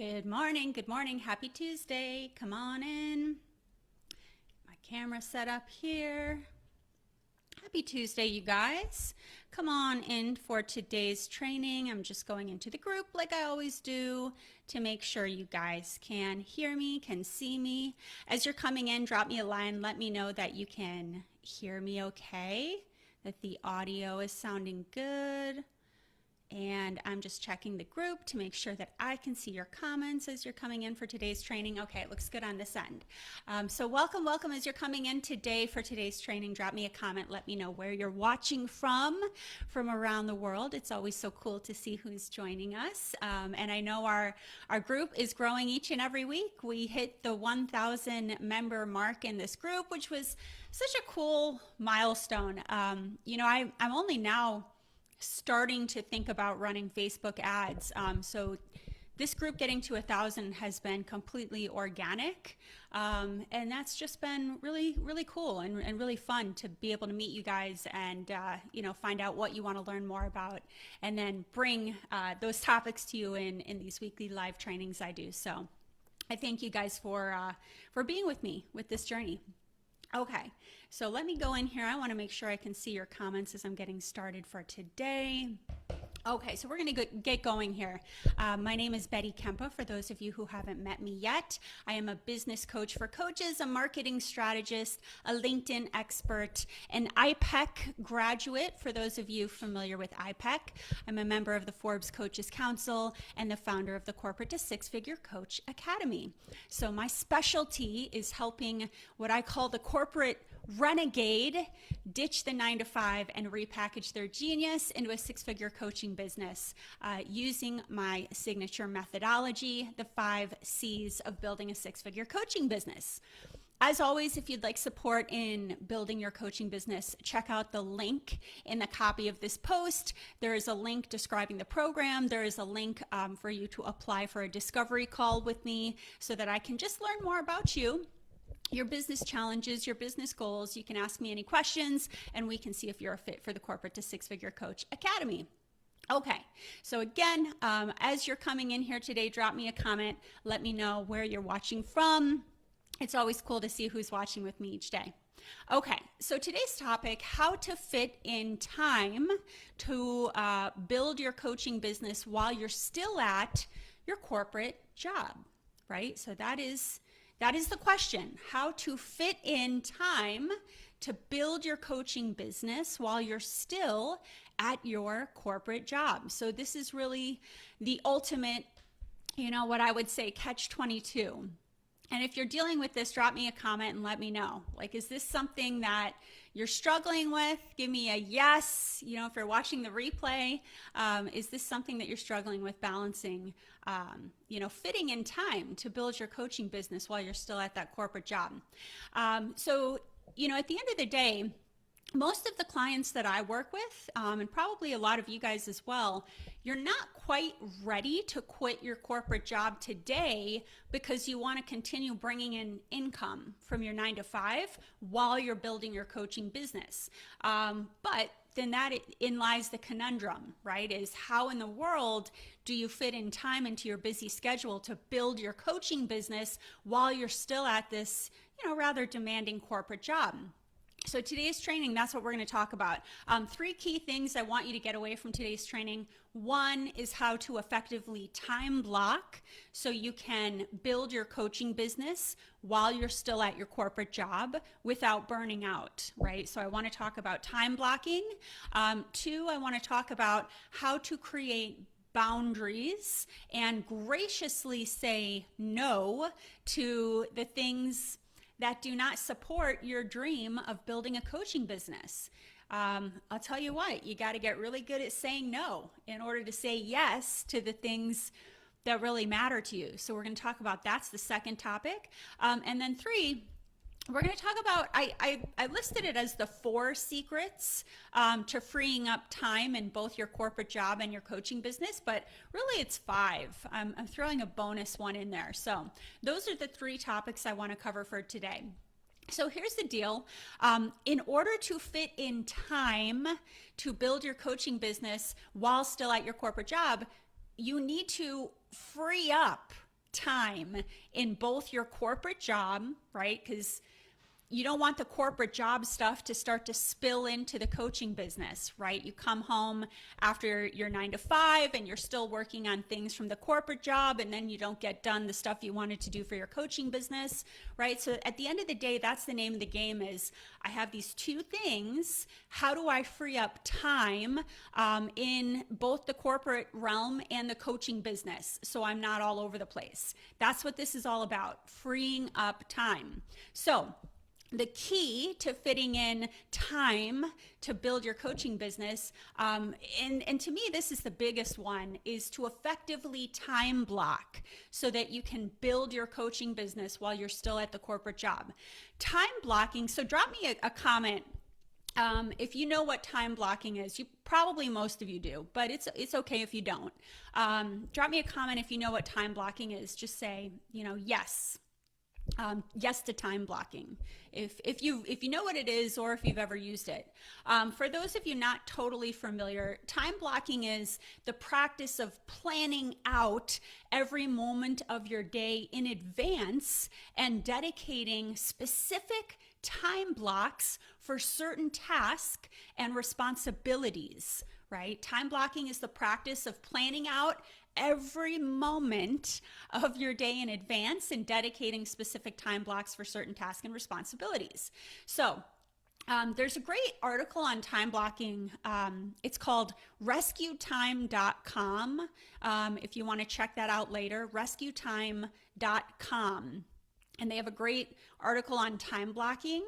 Good morning. Good morning. Happy Tuesday. Come on in. My camera set up here. Happy Tuesday, you guys. Come on in for today's training. I'm just going into the group like I always do to make sure you guys can hear me, can see me. As you're coming in, drop me a line. Let me know that you can hear me okay, that the audio is sounding good. And I'm just checking the group to make sure that I can see your comments as you're coming in for today's training. Okay, it looks good on this end. So welcome as you're coming in today for today's training. Drop me a comment. Let me know where you're watching from around the world. It's always so cool to see who's joining us. And I know our group is growing each and every week. We hit the 1,000 member mark in this group, which was such a cool milestone. I'm only now starting to think about running Facebook ads. So this group getting to 1,000 has been completely organic. And that's just been really, really cool and really fun to be able to meet you guys and, find out what you want to learn more about and then bring those topics to you in these weekly live trainings I do. So I thank you guys for being with me with this journey. Okay, so let me go in here. I want to make sure I can see your comments as I'm getting started for today. Okay, so we're going to get going here. My name is Betty Kempa, for those of you who haven't met me yet. I am a business coach for coaches, a marketing strategist, a LinkedIn expert, an IPEC graduate, for those of you familiar with IPEC. I'm a member of the Forbes Coaches Council and the founder of the Corporate to Six-Figure Coach Academy. So my specialty is helping what I call the corporate renegade ditch the 9-to-5 and repackage their genius into a six-figure coaching business using my signature methodology, the 5 C's of building a six-figure coaching business. As always, if you'd like support in building your coaching business, check out the link in the copy of this post. There is a link describing the program. There is a link for you to apply for a discovery call with me so that I can just learn more about you, your business challenges, your business goals. You can ask me any questions and we can see if you're a fit for the Corporate to Six-Figure Coach Academy. Okay, so again, as you're coming in here today, drop me a comment. Let me know where you're watching from. It's always cool to see who's watching with me each day. Okay, so today's topic, how to fit in time to build your coaching business while you're still at your corporate job, right? So that is the question, how to fit in time to build your coaching business while you're still at your corporate job. So this is really the ultimate, what I would say, catch-22. And if you're dealing with this, drop me a comment and let me know. Like, is this something that you're struggling with? Give me a yes. If you're watching the replay, is this something that you're struggling with balancing, fitting in time to build your coaching business while you're still at that corporate job? So, at the end of the day, most of the clients that I work with, and probably a lot of you guys as well, you're not quite ready to quit your corporate job today because you want to continue bringing in income from your 9-to-5 while you're building your coaching business. But then in lies the conundrum, right? Is how in the world do you fit in time into your busy schedule to build your coaching business while you're still at this, rather demanding corporate job? So today's training, that's what we're going to talk about. 3 key things I want you to get away from today's training. One is how to effectively time block so you can build your coaching business while you're still at your corporate job without burning out, right? So I want to talk about time blocking. 2, I want to talk about how to create boundaries and graciously say no to the things that do not support your dream of building a coaching business. I'll tell you what, you got to get really good at saying no in order to say yes to the things that really matter to you. So we're going to talk about that's the second topic. And then 3, we're going to talk about, I listed it as the 4 secrets to freeing up time in both your corporate job and your coaching business, but really it's 5. I'm throwing a bonus one in there. So those are the 3 topics I want to cover for today. So here's the deal. In order to fit in time to build your coaching business while still at your corporate job, you need to free up time in both your corporate job, right? Because you don't want the corporate job stuff to start to spill into the coaching business, right? You come home after your 9 to 5 and you're still working on things from the corporate job, and then you don't get done the stuff you wanted to do for your coaching business, right? So at the end of the day, that's the name of the game is I have these two things. How do I free up time in both the corporate realm and the coaching business so I'm not all over the place? That's what this is all about, freeing up time. So the key to fitting in time to build your coaching business, and to me, this is the biggest one, is to effectively time block so that you can build your coaching business while you're still at the corporate job. Time blocking, so drop me a comment if you know what time blocking is. You probably, most of you do, but it's okay if you don't. Drop me a comment if you know what time blocking is. Just say, yes. Yes to time blocking if you know what it is or if you've ever used it. For those of you not totally familiar, time blocking is the practice of planning out every moment of your day in advance and dedicating specific time blocks for certain tasks and responsibilities, right? Time blocking is the practice of planning out every moment of your day in advance and dedicating specific time blocks for certain tasks and responsibilities. So there's a great article on time blocking. It's called rescuetime.com. If you want to check that out later, rescuetime.com. And they have a great article on time blocking.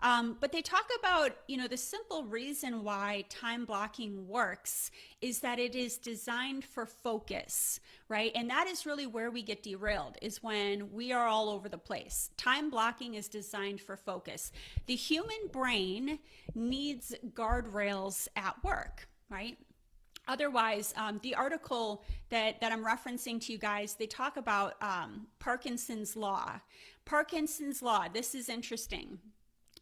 But they talk about, the simple reason why time blocking works is that it is designed for focus, right? And that is really where we get derailed, is when we are all over the place. Time blocking is designed for focus. The human brain needs guardrails at work, right? Otherwise, the article that I'm referencing to you guys, they talk about Parkinson's law. Parkinson's law, this is interesting.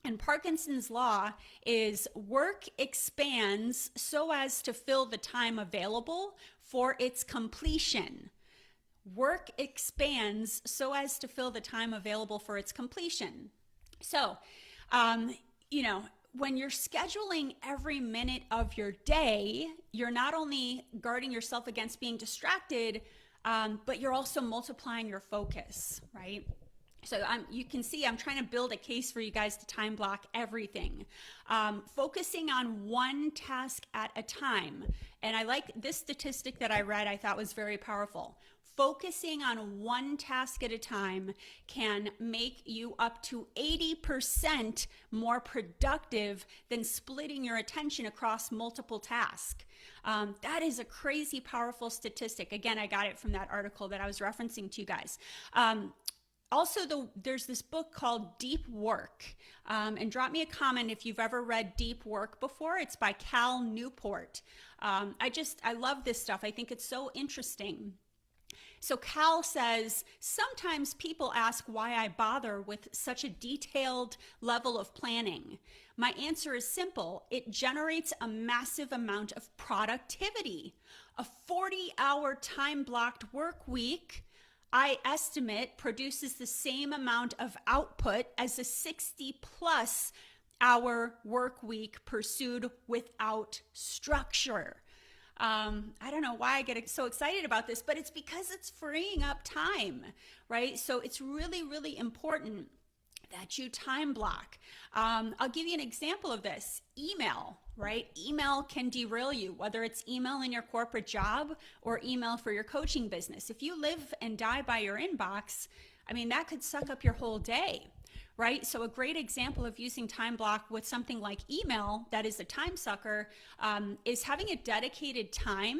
And Parkinson's law is work expands so as to fill the time available for its completion. Work expands so as to fill the time available for its completion. So, when you're scheduling every minute of your day, you're not only guarding yourself against being distracted, but you're also multiplying your focus, right? So you can see I'm trying to build a case for you guys to time block everything. Focusing on one task at a time. And I like this statistic that I read, I thought was very powerful. Focusing on one task at a time can make you up to 80% more productive than splitting your attention across multiple tasks. That is a crazy powerful statistic. Again, I got it from that article that I was referencing to you guys. Also, there's this book called Deep Work, and drop me a comment if you've ever read Deep Work before. It's by Cal Newport. I love this stuff. I think it's so interesting. So Cal says, sometimes people ask why I bother with such a detailed level of planning. My answer is simple. It generates a massive amount of productivity. A 40-hour time-blocked work week, I estimate, produces the same amount of output as a 60-plus hour work week pursued without structure. I don't know why I get so excited about this, but it's because it's freeing up time, right? So it's really, really important that you time block. I'll give you an example of this. Email, right? Email can derail you, whether it's email in your corporate job or email for your coaching business. If you live and die by your inbox, that could suck up your whole day, right? So a great example of using time block with something like email that is a time sucker is having a dedicated time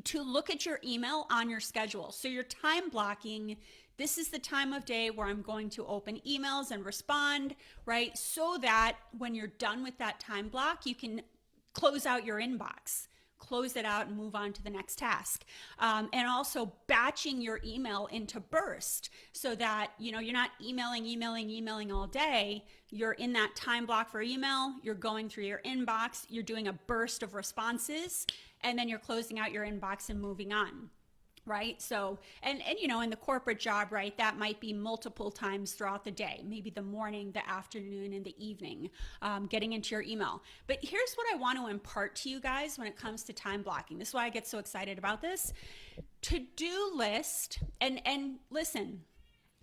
to look at your email on your schedule. So you're time blocking, this is the time of day where I'm going to open emails and respond, right? So that when you're done with that time block, you can close out your inbox. Close it out and move on to the next task. And also batching your email into burst so that, you're not emailing all day. You're in that time block for email, you're going through your inbox, you're doing a burst of responses, and then you're closing out your inbox and moving on, right? So, and you know, in the corporate job, right, that might be multiple times throughout the day, maybe the morning, the afternoon, and the evening, getting into your email. But here's what I want to impart to you guys when it comes to time blocking. This is why I get so excited about this. To-do list, and listen,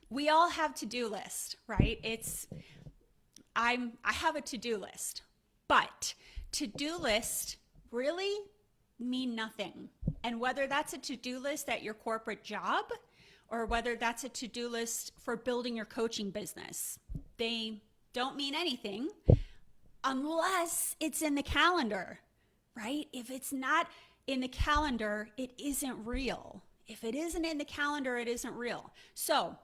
we all have to-do list, right? I have a to-do list, but to-do list really mean nothing. And whether that's a to-do list at your corporate job or whether that's a to-do list for building your coaching business, they don't mean anything unless it's in the calendar, right? If it's not in the calendar, it isn't real. If it isn't in the calendar, it isn't real. So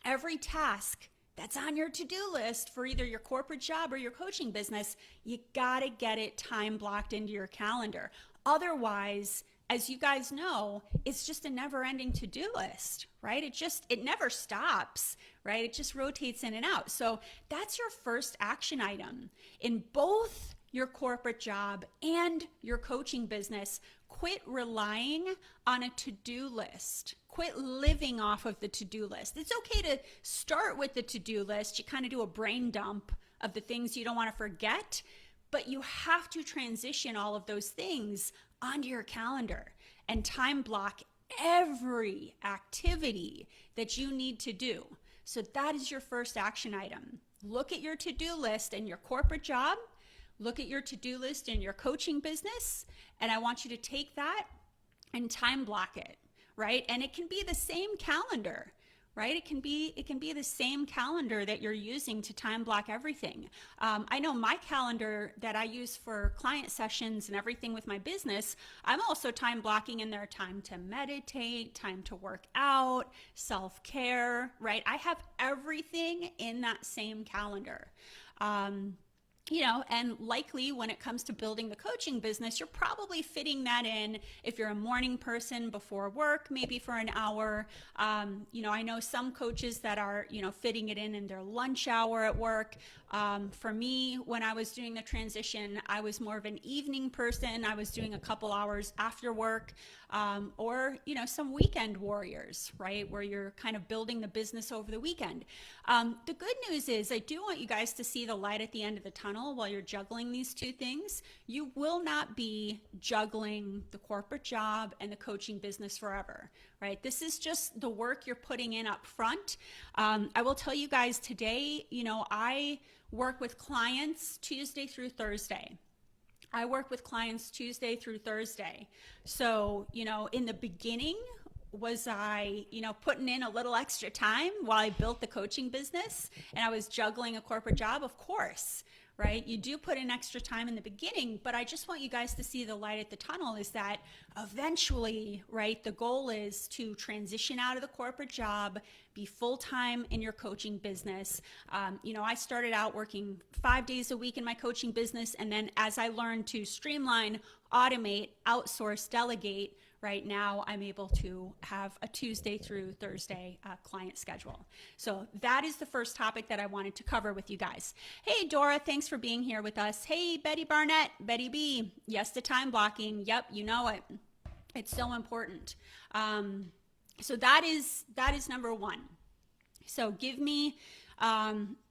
every task that's on your to-do list for either your corporate job or your coaching business, you gotta get it time blocked into your calendar. Otherwise, as you guys know, it's just a never-ending to-do list, right? It never stops, right? It just rotates in and out. So that's your first action item. In both your corporate job and your coaching business, quit relying on a to-do list. Quit living off of the to-do list. It's okay to start with the to-do list. You kind of do a brain dump of the things you don't want to forget, but you have to transition all of those things onto your calendar and time block every activity that you need to do. So that is your first action item. Look at your to-do list in your corporate job. Look at your to-do list in your coaching business, and I want you to take that and time block it, right? And it can be the same calendar, right? It can be the same calendar that you're using to time block everything. I know my calendar that I use for client sessions and everything with my business, I'm also time blocking in there time to meditate, time to work out, self-care, right? I have everything in that same calendar. You know, and likely when it comes to building the coaching business, you're probably fitting that in if you're a morning person before work, maybe for an hour. You know, I know some coaches that are, you know, fitting it in their lunch hour at work. For me, when I was doing the transition, I was more of an evening person. I was doing a couple hours after work, or, you know, some weekend warriors, right, where you're kind of building the business over the weekend. The good news is I do want you guys to see the light at the end of the tunnel while you're juggling these two things. You will not be juggling the corporate job and the coaching business forever, right? This is just the work you're putting in up front. I will tell you guys today, you know, I work with clients Tuesday through Thursday. I work with clients Tuesday through Thursday. So, you know, in the beginning, was I, you know, putting in a little extra time while I built the coaching business and I was juggling a corporate job? Of course, right? You do put in extra time in the beginning, but I just want you guys to see the light at the tunnel is that eventually, right, the goal is to transition out of the corporate job, be full-time in your coaching business. You know, I started out working 5 days a week in my coaching business, and then as I learned to streamline, automate, outsource, delegate, right now I'm able to have a Tuesday through Thursday client schedule. So that is the first topic that I wanted to cover with you guys. Hey, Dora, thanks for being here with us. Hey, Betty Barnett, Betty B, yes to time blocking. Yep, you know it. It's so important. So that is number one. So give me,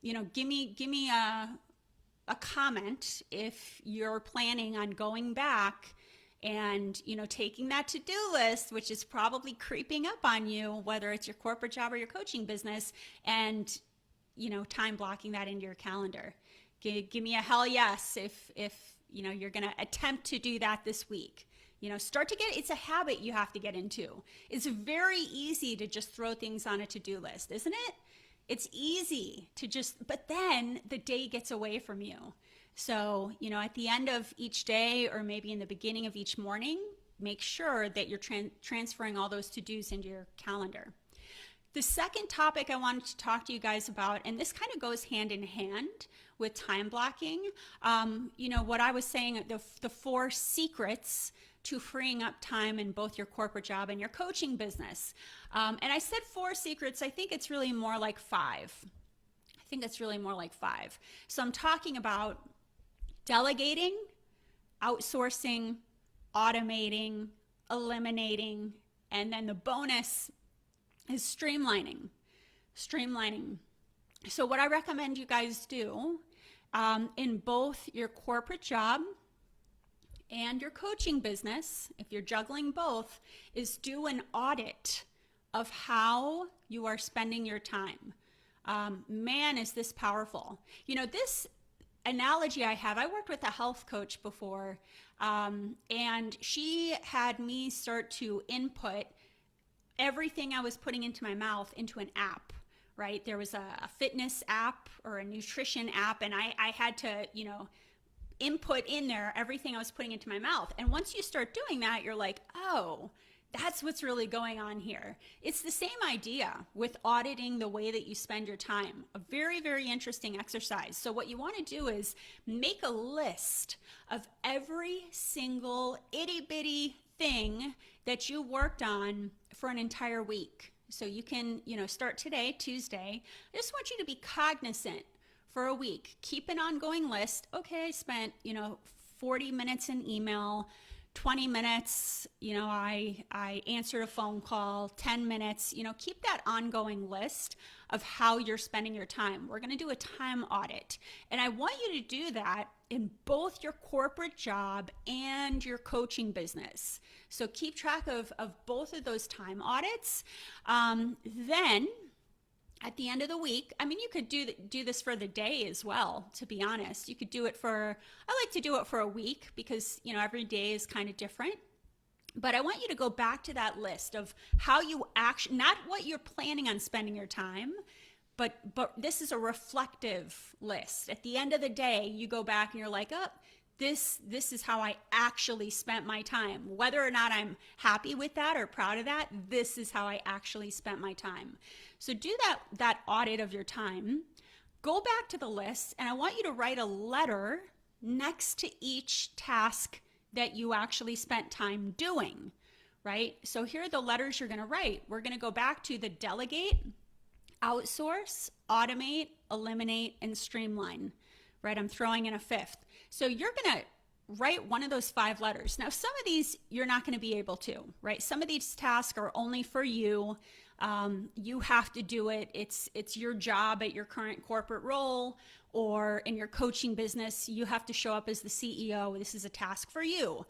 you know, give me a comment if you're planning on going back and, you know, taking that to-do list, which is probably creeping up on you, whether it's your corporate job or your coaching business, and, you know, time blocking that into your calendar. Give me a hell yes if you know, you're going to attempt to do that this week. You know, it's a habit you have to get into. It's very easy to just throw things on a to-do list, isn't it? It's easy to just, but then the day gets away from you. So, you know, at the end of each day or maybe in the beginning of each morning, make sure that you're transferring all those to-dos into your calendar. The second topic I wanted to talk to you guys about, and this kind of goes hand in hand with time blocking, you know, what I was saying, the 4 secrets to freeing up time in both your corporate job and your coaching business. And I said 4 secrets. I think it's really more like 5. So I'm talking about delegating, outsourcing, automating, eliminating, And then the bonus is streamlining. Streamlining. So what I recommend you guys do in both your corporate job and your coaching business, if you're juggling both, is do an audit of how you are spending your time. Man, is this powerful. You know, this analogy I worked with a health coach before, and she had me start to input everything I was putting into my mouth into an app, right? There was a fitness app or a nutrition app, and I had to, you know, input in there everything I was putting into my mouth. And once you start doing that, you're like, oh, that's what's really going on here. It's the same idea with auditing the way that you spend your time. A very, very interesting exercise. So what you want to do is make a list of every single itty bitty thing that you worked on for an entire week. So you can, you know, start today, Tuesday. I just want you to be cognizant for a week. Keep an ongoing list. Okay, I spent, you know, 40 minutes in email, 20 minutes, you know, I answered a phone call, 10 minutes, you know, keep that ongoing list of how you're spending your time. We're going to do a time audit. And I want you to do that in both your corporate job and your coaching business. So keep track of both of those time audits. Then at the end of the week, I mean, you could do this for the day as well, to be honest. You could do it for, I like to do it for a week because, you know, every day is kind of different. But I want you to go back to that list of how you actually, not what you're planning on spending your time, but this is a reflective list. At the end of the day, you go back and you're like, oh, this is how I actually spent my time. Whether or not I'm happy with that or proud of that, this is how I actually spent my time. So do that audit of your time. Go back to the list, and I want you to write a letter next to each task that you actually spent time doing, right? So here are the letters you're going to write. We're going to go back to the delegate, outsource, automate, eliminate, and streamline, right? I'm throwing in a fifth. So you're going to write one of those 5 letters. Now, some of these you're not going to be able to, right? Some of these tasks are only for you. You have to do it. It's your job at your current corporate role, or in your coaching business, you have to show up as the CEO. This is a task for you.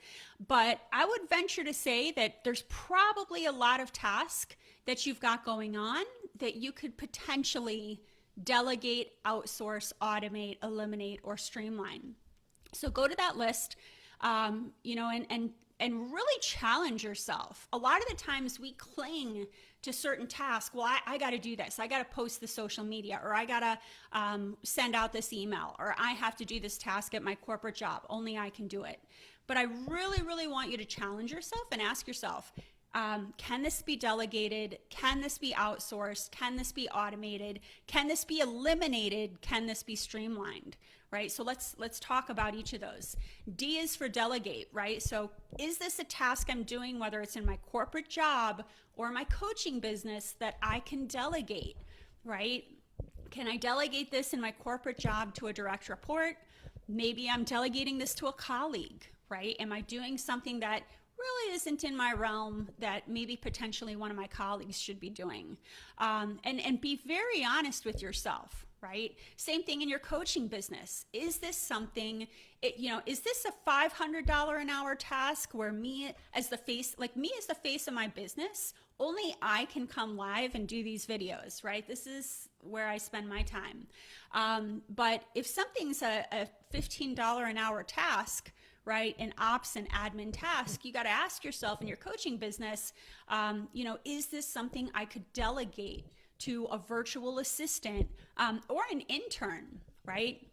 But I would venture to say that there's probably a lot of tasks that you've got going on that you could potentially delegate, outsource, automate, eliminate, or streamline. So go to that list, you know, and really challenge yourself. A lot of the times we cling to certain tasks. Well, I got to do this. I got to post the social media, or I got to send out this email, or I have to do this task at my corporate job. Only I can do it. But I really, really want you to challenge yourself and ask yourself, can this be delegated? Can this be outsourced? Can this be automated? Can this be eliminated? Can this be streamlined? Right? So let's talk about each of those. D is for delegate, right? So is this a task I'm doing, whether it's in my corporate job or my coaching business, that I can delegate, right? Can I delegate this in my corporate job to a direct report? Maybe I'm delegating this to a colleague, right? Am I doing something that really isn't in my realm that maybe potentially one of my colleagues should be doing? And be very honest with yourself, right? Same thing in your coaching business. Is this something, is this a $500 an hour task where me as the face of my business, only I can come live and do these videos, right? This is where I spend my time. But if something's a $15 an hour task, right, an ops and admin task, you got to ask yourself in your coaching business, is this something I could delegate to a virtual assistant or an intern, right?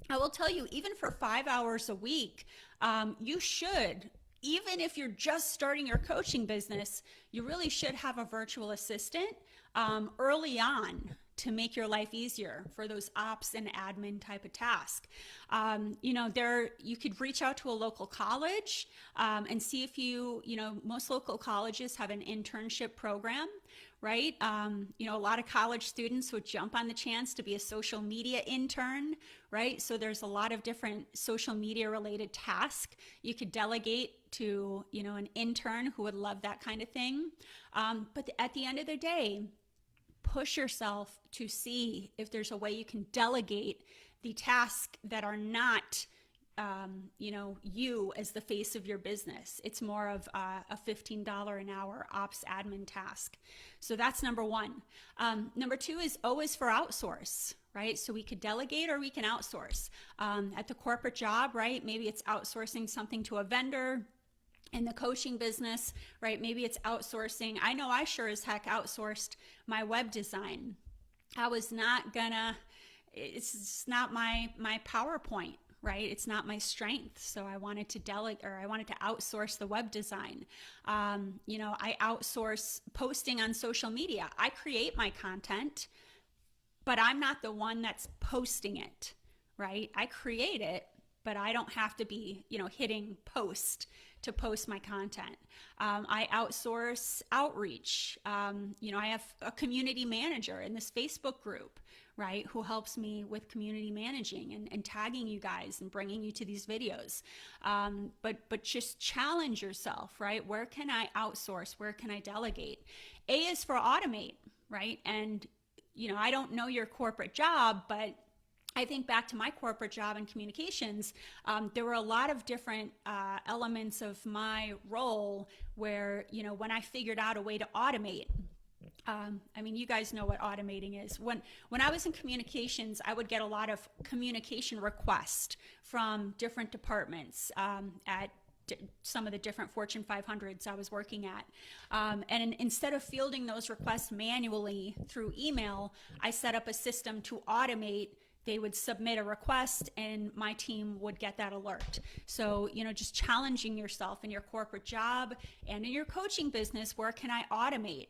I will tell you, even for 5 hours a week, you should, even if you're just starting your coaching business, you really should have a virtual assistant early on to make your life easier for those ops and admin type of task. You could reach out to a local college and see if most local colleges have an internship program, right? A lot of college students would jump on the chance to be a social media intern, right? So there's a lot of different social media related tasks you could delegate to, an intern who would love that kind of thing. But at the end of the day, push yourself to see if there's a way you can delegate the tasks that are not you as the face of your business. It's more of a $15 an hour ops admin task. So that's number one. Number two is O is for outsource, right? So we could delegate or we can outsource. At the corporate job, right? Maybe it's outsourcing something to a vendor. In the coaching business, right? Maybe it's outsourcing. I know I sure as heck outsourced my web design. I was not gonna, it's just not my PowerPoint, right? It's not my strength. So I wanted to delegate, or I wanted to outsource the web design. I outsource posting on social media. I create my content, but I'm not the one that's posting it, right? I create it, but I don't have to be, hitting post to post my content. I outsource outreach. I have a community manager in this Facebook group, right, who helps me with community managing and tagging you guys and bringing you to these videos. But just challenge yourself, right? Where can I outsource? Where can I delegate? A is for automate, right? And, I don't know your corporate job, but I think back to my corporate job in communications, there were a lot of different elements of my role where, when I figured out a way to automate, you guys know what automating is. When I was in communications, I would get a lot of communication requests from different departments at some of the different Fortune 500s I was working at. And instead of fielding those requests manually through email, I set up a system to automate. They would submit a request and my team would get that alert. So, just challenging yourself in your corporate job and in your coaching business, where can I automate?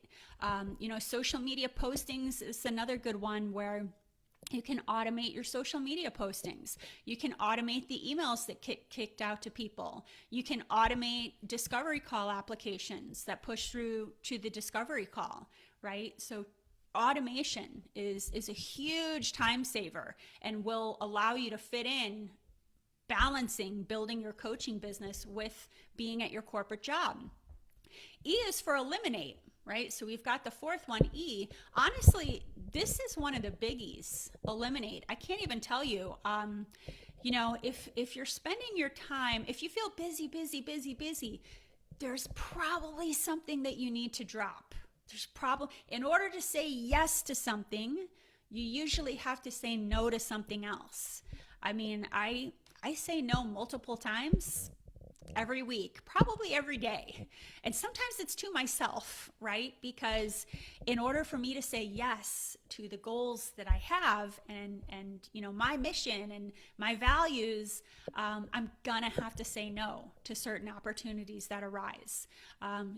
Social media postings is another good one where you can automate your social media postings. You can automate the emails that get kicked out to people. You can automate discovery call applications that push through to the discovery call, right? So automation is a huge time saver and will allow you to fit in balancing building your coaching business with being at your corporate job. E is for eliminate, right? So we've got the fourth one, E. Honestly, this is one of the biggies, eliminate. I can't even tell you, if you're spending your time, if you feel busy, there's probably something that you need to drop. In order to say yes to something, you usually have to say no to something else. I say no multiple times every week, probably every day. And sometimes it's to myself, right? Because in order for me to say yes to the goals that I have and my mission and my values, I'm gonna have to say no to certain opportunities that arise.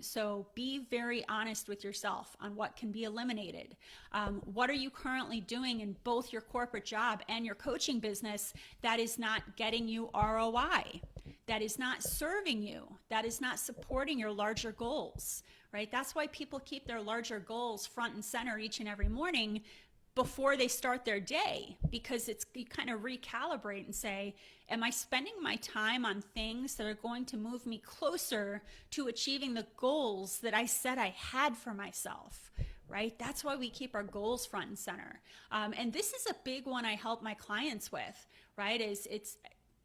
So be very honest with yourself on what can be eliminated. What are you currently doing in both your corporate job and your coaching business that is not getting you ROI? That is not serving you, that is not supporting your larger goals, right? That's why people keep their larger goals front and center each and every morning before they start their day, because you kind of recalibrate and say, am I spending my time on things that are going to move me closer to achieving the goals that I said I had for myself? Right? That's why we keep our goals front and center. And this is a big one I help my clients with, right?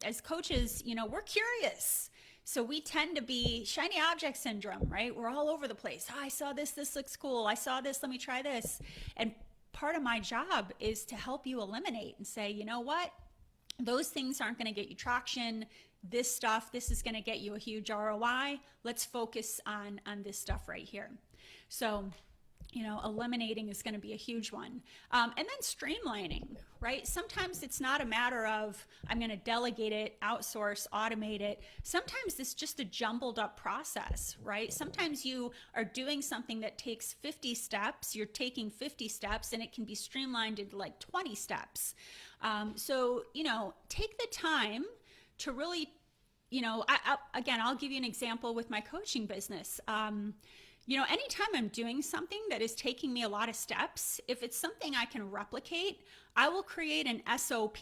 As coaches, we're curious. So we tend to be shiny object syndrome, right? We're all over the place. Oh, I saw this looks cool. I saw this, let me try this. And part of my job is to help you eliminate and say, you know what? Those things aren't going to get you traction. This is going to get you a huge ROI. Let's focus on this stuff right here. So, eliminating is going to be a huge one. And then streamlining, right? Sometimes it's not a matter of, I'm going to delegate it, outsource, automate it. Sometimes it's just a jumbled up process, right? Sometimes you are doing something that takes 50 steps, you're taking 50 steps, and it can be streamlined into like 20 steps. So, take the time to really, I'll give you an example with my coaching business. Anytime I'm doing something that is taking me a lot of steps, if it's something I can replicate, I will create an SOP,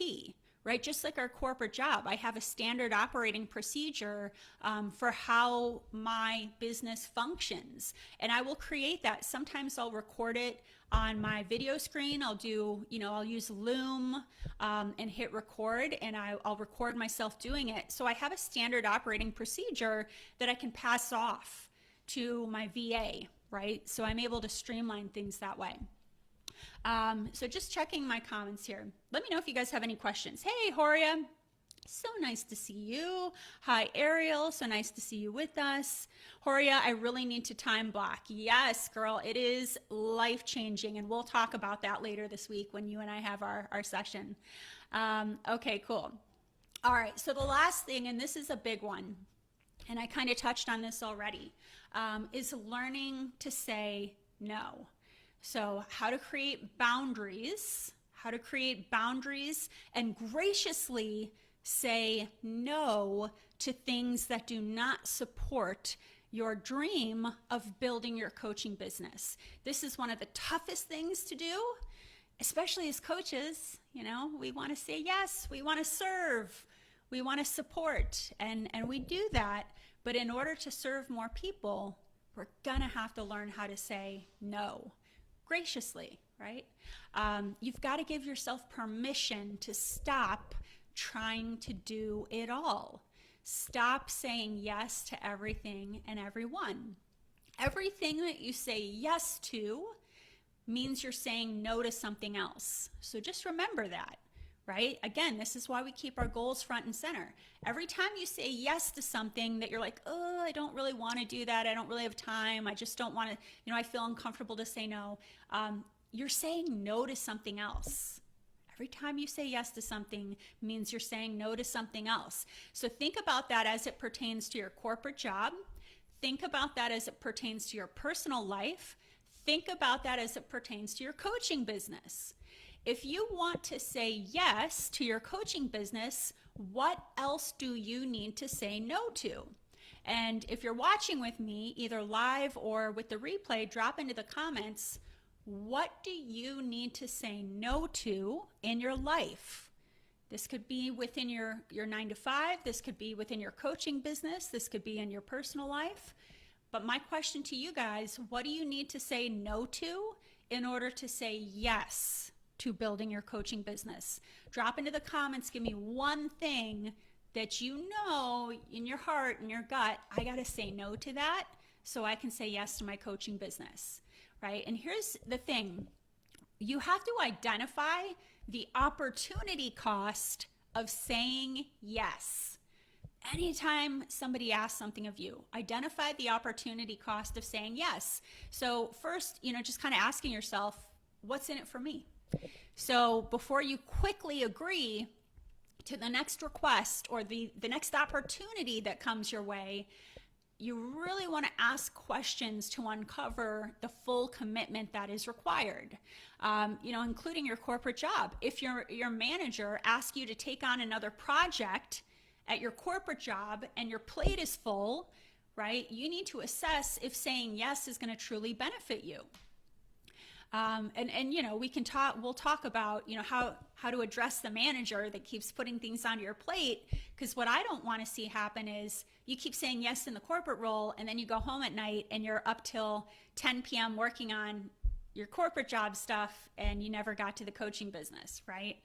right? Just like our corporate job, I have a standard operating procedure for how my business functions. And I will create that. Sometimes I'll record it on my video screen. I'll use Loom and hit record, and I'll record myself doing it. So I have a standard operating procedure that I can pass off to my VA, right? So I'm able to streamline things that way. So just checking my comments here. Let me know if you guys have any questions. Hey, Horia, so nice to see you. Hi, Ariel, so nice to see you with us. Horia, I really need to time block. Yes, girl, it is life-changing, and we'll talk about that later this week when you and I have our session. Okay, cool. All right, so the last thing, and this is a big one, and I kind of touched on this already, is learning to say no. So how to create boundaries and graciously say no to things that do not support your dream of building your coaching business. This is one of the toughest things to do, especially as coaches. We want to say yes, we want to serve, we want to support, and we do that. But in order to serve more people, we're gonna have to learn how to say no graciously, right? You've got to give yourself permission to stop trying to do it all. Stop saying yes to everything and everyone. Everything that you say yes to means you're saying no to something else. So just remember that. Right? Again, this is why we keep our goals front and center. Every time you say yes to something that you're like, oh, I don't really want to do that. I don't really have time. I just don't want to, I feel uncomfortable to say no. You're saying no to something else. Every time you say yes to something means you're saying no to something else. So think about that as it pertains to your corporate job. Think about that as it pertains to your personal life. Think about that as it pertains to your coaching business. If you want to say yes to your coaching business, what else do you need to say no to? And if you're watching with me, either live or with the replay, drop into the comments, what do you need to say no to in your life? This could be within your 9 to 5. This could be within your coaching business. This could be in your personal life. But my question to you guys, what do you need to say no to in order to say yes to building your coaching business? Drop into the comments, give me one thing that you know in your heart, in your gut, I got to say no to that so I can say yes to my coaching business, right? And here's the thing. You have to identify the opportunity cost of saying yes. Anytime somebody asks something of you, identify the opportunity cost of saying yes. So first, just kind of asking yourself, what's in it for me? So before you quickly agree to the next request or the next opportunity that comes your way, you really want to ask questions to uncover the full commitment that is required, including your corporate job. If your manager asks you to take on another project at your corporate job and your plate is full, right, you need to assess if saying yes is going to truly benefit you. We'll talk about, how to address the manager that keeps putting things onto your plate, because what I don't want to see happen is you keep saying yes in the corporate role and then you go home at night and you're up till 10 p.m. working on your corporate job stuff and you never got to the coaching business, right?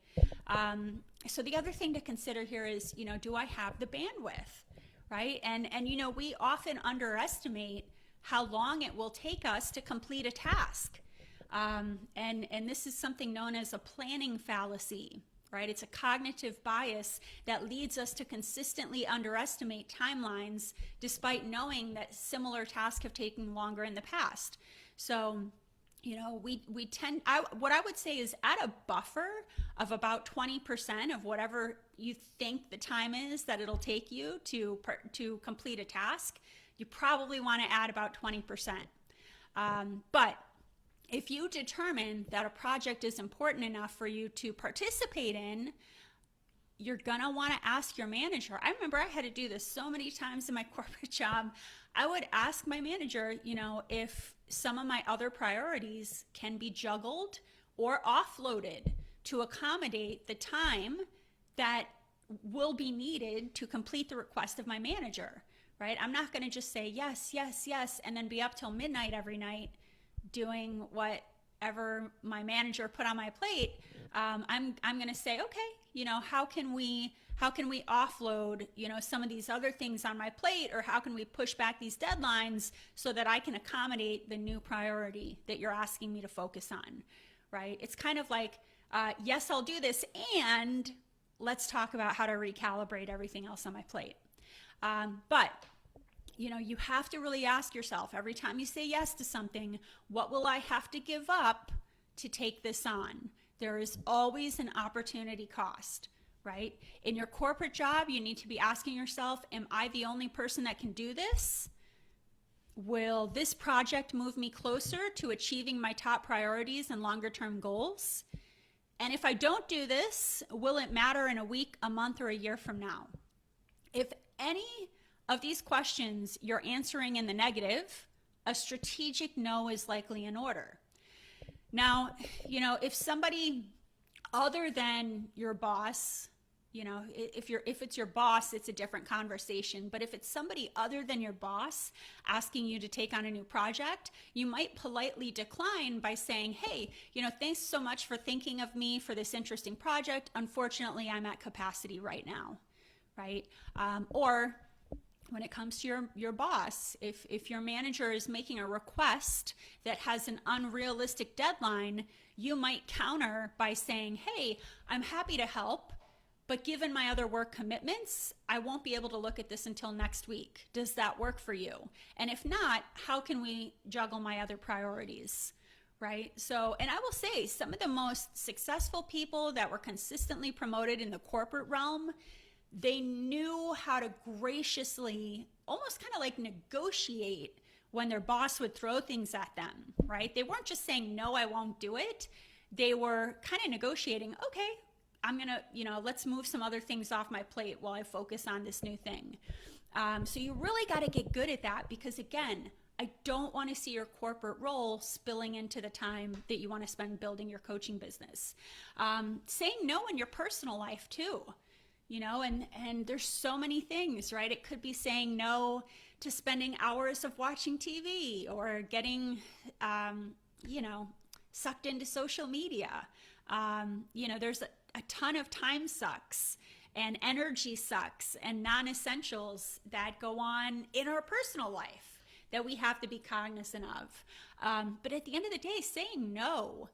So the other thing to consider here is, do I have the bandwidth, right? And we often underestimate how long it will take us to complete a task. And this is something known as a planning fallacy, right? It's a cognitive bias that leads us to consistently underestimate timelines despite knowing that similar tasks have taken longer in the past. So we tend, what I would say is at a buffer of about 20% of whatever you think the time is that it'll take you to complete a task, you probably want to add about 20%. But if you determine that a project is important enough for you to participate in, you're going to want to ask your manager. I remember I had to do this so many times in my corporate job. I would ask my manager, if some of my other priorities can be juggled or offloaded to accommodate the time that will be needed to complete the request of my manager, right? I'm not going to just say yes, yes, yes, and then be up till midnight every night doing whatever my manager put on my plate. I'm going to say, okay, how can we offload, some of these other things on my plate, or how can we push back these deadlines so that I can accommodate the new priority that you're asking me to focus on, right? It's kind of like, yes, I'll do this, and let's talk about how to recalibrate everything else on my plate. But you have to really ask yourself every time you say yes to something, what will I have to give up to take this on? There is always an opportunity cost, right? In your corporate job, you need to be asking yourself, am I the only person that can do this? Will this project move me closer to achieving my top priorities and longer term goals? And if I don't do this, will it matter in a week, a month, or a year from now? If any of these questions you're answering in the negative, a strategic no is likely in order. Now, if somebody other than your boss, if it's your boss, it's a different conversation. But if it's somebody other than your boss asking you to take on a new project, you might politely decline by saying, hey, thanks so much for thinking of me for this interesting project. Unfortunately, I'm at capacity right now, right? Or when it comes to your boss, if your manager is making a request that has an unrealistic deadline, you might counter by saying, hey, I'm happy to help, but given my other work commitments, I won't be able to look at this until next week. Does that work for you? And if not, how can we juggle my other priorities? Right? So, and I will say, some of the most successful people that were consistently promoted in the corporate realm, they knew how to graciously, almost kind of like negotiate when their boss would throw things at them, right? They weren't just saying, no, I won't do it. They were kind of negotiating, okay, I'm going to, let's move some other things off my plate while I focus on this new thing. So you really got to get good at that, because again, I don't want to see your corporate role spilling into the time that you want to spend building your coaching business. Saying no in your personal life too. And there's so many things, right? It could be saying no to spending hours of watching TV, or getting, sucked into social media. There's a ton of time sucks and energy sucks and non-essentials that go on in our personal life that we have to be cognizant of. But at the end of the day, saying no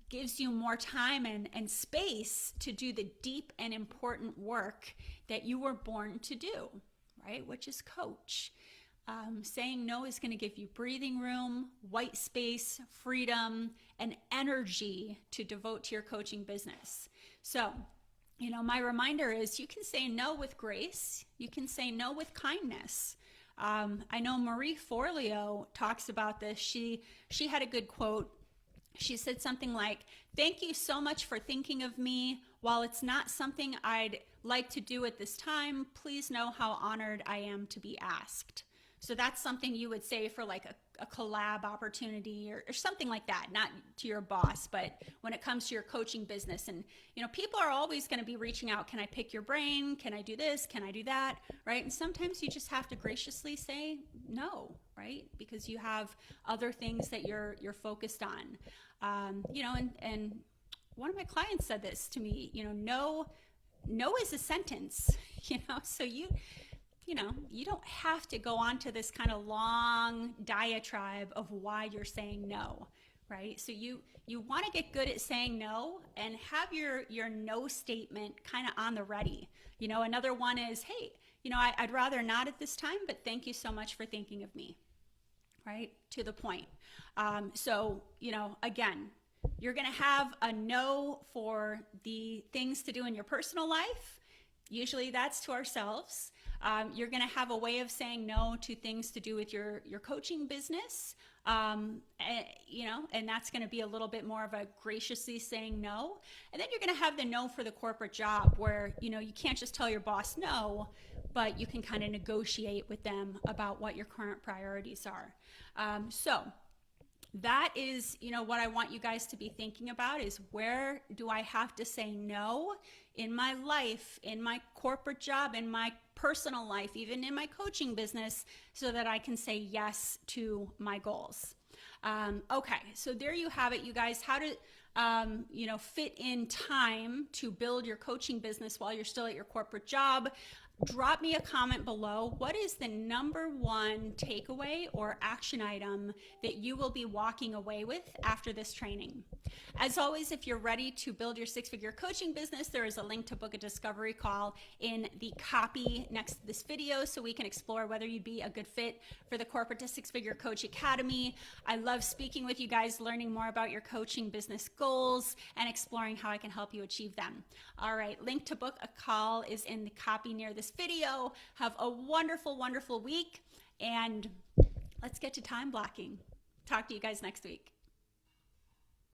gives you more time and space to do the deep and important work that you were born to do, right? Which is coach. Saying no is going to give you breathing room, white space, freedom, and energy to devote to your coaching business. So, my reminder is, you can say no with grace. You can say no with kindness. I know Marie Forleo talks about this. She had a good quote. She said something like, thank you so much for thinking of me. While it's not something I'd like to do at this time, please know how honored I am to be asked. So that's something you would say for like a collab opportunity or something like that, not to your boss, but when it comes to your coaching business. And, people are always going to be reaching out. Can I pick your brain? Can I do this? Can I do that? Right? And sometimes you just have to graciously say no, right? Because you have other things that you're focused on. And one of my clients said this to me, no is a sentence, so you don't have to go on to this kind of long diatribe of why you're saying no, right? So you want to get good at saying no and have your no statement kind of on the ready. Another one is, hey, I'd rather not at this time, but thank you so much for thinking of me. right? To the point. So, again, you're going to have a no for the things to do in your personal life. Usually that's to ourselves. You're going to have a way of saying no to things to do with your coaching business. And that's going to be a little bit more of a graciously saying no. And then you're going to have the no for the corporate job where, you can't just tell your boss no, but you can kind of negotiate with them about what your current priorities are. So that is, what I want you guys to be thinking about is where do I have to say no in my life, in my corporate job, in my personal life, even in my coaching business, so that I can say yes to my goals. Okay, so there you have it, you guys. How to fit in time to build your coaching business while you're still at your corporate job. Drop me a comment below. What is the number one takeaway or action item that you will be walking away with after this training? As always, if you're ready to build your six-figure coaching business, there is a link to book a discovery call in the copy next to this video so we can explore whether you'd be a good fit for the Corporate to Six-Figure Coach Academy. I love speaking with you guys, learning more about your coaching business goals and exploring how I can help you achieve them. All right, link to book a call is in the copy near this video. Have a wonderful, wonderful week, and let's get to time blocking. Talk to you guys next week.